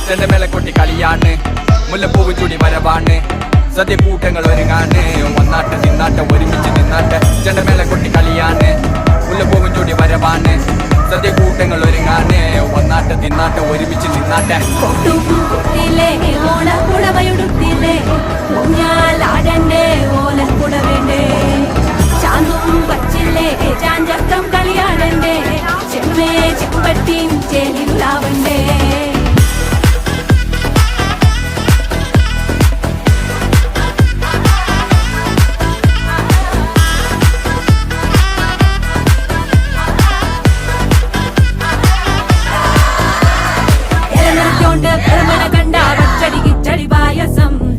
ചെണ്ടമേള കൊട്ടി കളിയാണ്, മുല്ലപ്പൂവ് ചൂടി വരവാണ്, സദ്യ കൂട്ടങ്ങൾ ഒരുങ്ങാണ്, വന്നാട്ടെ നിന്നാട്ടെ ഒരുമിച്ച് നിന്നാട്ടെ. ചെണ്ടമേള കൊട്ടി കളിയാണ്, മുല്ലപ്പൂവ് ചൂടി വരവാണ്, സദ്യ കൂട്ടങ്ങൾ ഒരുങ്ങാണ്, വന്നാട്ടെ നിന്നാട്ടെ ഒരുമിച്ച് നിന്നാട്ടെ. ചാഞ്ചക്കം കളിയാടണ്ടേ, ചെമ്മേ ചെമ്പട്ടിയും ചേലിലാവണ്ടേ.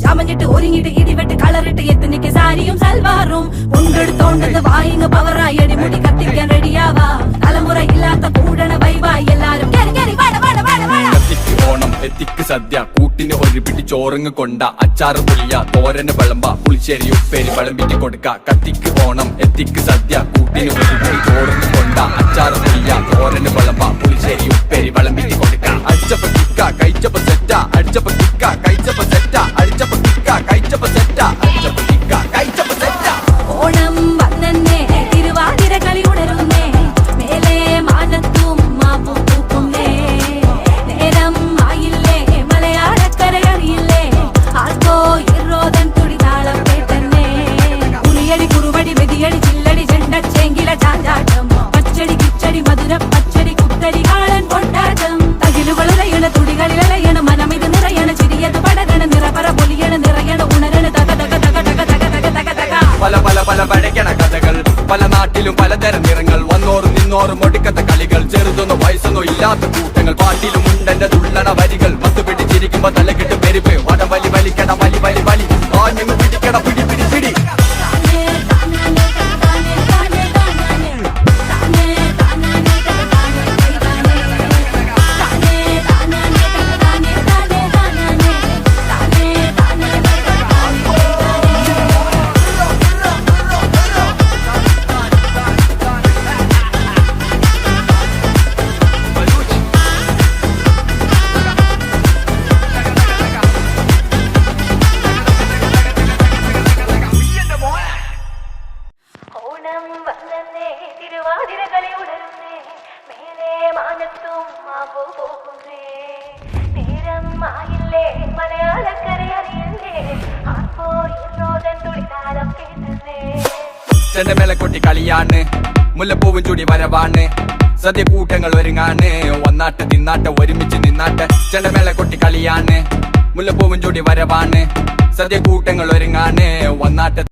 ചമഞ്ഞിട്ട് ഒരുങ്ങിട്ട് ഇടിവെട്ട് കളറിട്ട് എത്തനിക്ക് സാരിയും സൽവാറും കൊണ്ടെടുത്തോണ്ടത് വായിങ് പവറായി അടിമുടി കത്തിക്കാൻ റെഡിയാവാ. തലമുറ ഇല്ലാത്ത കൂടണ വൈവായി എല്ലാരും കത്തിക്ക് ഓണം എത്തിക്ക് സദ്യ കൂട്ടിന് ഒരു പിടി ചോറങ്ങ് കൊണ്ട അച്ചാറ് പുളിയ തോരന് വിളമ്പ പുളിശ്ശേരി ഉപ്പേരി വിളമ്പിട്ട് കൊടുക്ക. കത്തിക്ക് ഓണം എത്തിക്ക് സദ്യ കൂട്ടിന് ഒരു പിടി ചോറങ്ങ് കൊണ്ട അച്ചാറ് പുളിയ തോരന് വിളമ്പ പുളിശ്ശേരി ഉപ്പേരി വിളമ്പിട്ട് കൊടുക്ക. അടിച്ചപ്പ കിക്ക കഴിച്ചപ്പ സെറ്റ, അടിച്ചപ്പ കിക്ക കഴിച്ചപ്പ സെറ്റ, അടിച്ചപ്പ കിക്ക കഴിച്ചപ്പ സെറ്റ, അടിച്ചപ്പ കിക്ക കഴിച്ചപ്പ സെറ്റ. ഓണം വന്നേ തിരുവാതിര കളി ഉണരുന്നേ, മേലെ മാനത്തും മാപ്പും പൂക്കുന്നേ. നേരം ആയില്ലേ മലയാളക്കര അറിയില്ലേ, ആർക്കോ ഇറോദൻ തുടിതാളം കേട്ടന്നെ. ഉളിയടി കുറുവടി വെതിയടി ചില്ലടി ചെണ്ടച്ചെങ്കില ചാഞ്ചാട്ടം, പച്ചടി കിച്ചടി മധുരം പച്ചടി കുത്തരി കാളൻ കൊണ്ടാട്ടം. തകിലുകളുറയണ തുടികളിലയണ മനമിത് നിറയണ ചിരിയത് പടരണ നിറപറ പൊലിയണ നിറയണ ഉണരണ തക തക തക തക തക തക തക തക. പല പല പല പഴകണ കഥകൾ, പല നാട്ടിലും പലതരം നിറങ്ങൾ, വന്നോറും നിന്നോറും ഒടുക്കത്ത കളികൾ, ചെറുതൊന്നും വയസ്സൊന്നും ഇല്ലാത്ത കൂട്ടങ്ങൾ, പാട്ടിലും ഉണ്ടെന്റെ തുള്ളണ വരികൾ, പത്ത് പിടിച്ചിരിക്കുമ്പോ തലകെട്ട് പെരുപ്പ്, വടവലി വലിക്കണ വലി വലി വലി, ആഞ്ഞു പിടിക്കണ പിടി പിടി പിടി. തിരുവാതിര കളി ഉണരുന്നേ, മേലെ മാനത്തും മാപ്പു പോകുന്നേ. നേരം ആയില്ലേ മലയാളക്കര അറിയില്ലേ, ആർക്കോ ഇറോദൻ തുടിതാളം കേട്ടന്നേ. ചെണ്ടമേള കൊട്ടി കളിയാണ്, മുല്ലപ്പൂവും ചൂടി വരവാണ്, സദ്യ കൂട്ടങ്ങൾ ഒരുങ്ങാണ്, വന്നാട്ടെ തിന്നാട്ടെ ഒരുമിച്ച് നിന്നാട്ടെ. ചെണ്ടമേള കൊട്ടി കളിയാണ്, മുല്ലപ്പൂവും ചൂടി വരവാണ്, സദ്യ കൂട്ടങ്ങൾ ഒരുങ്ങാണ്, വന്നാട്ടെ.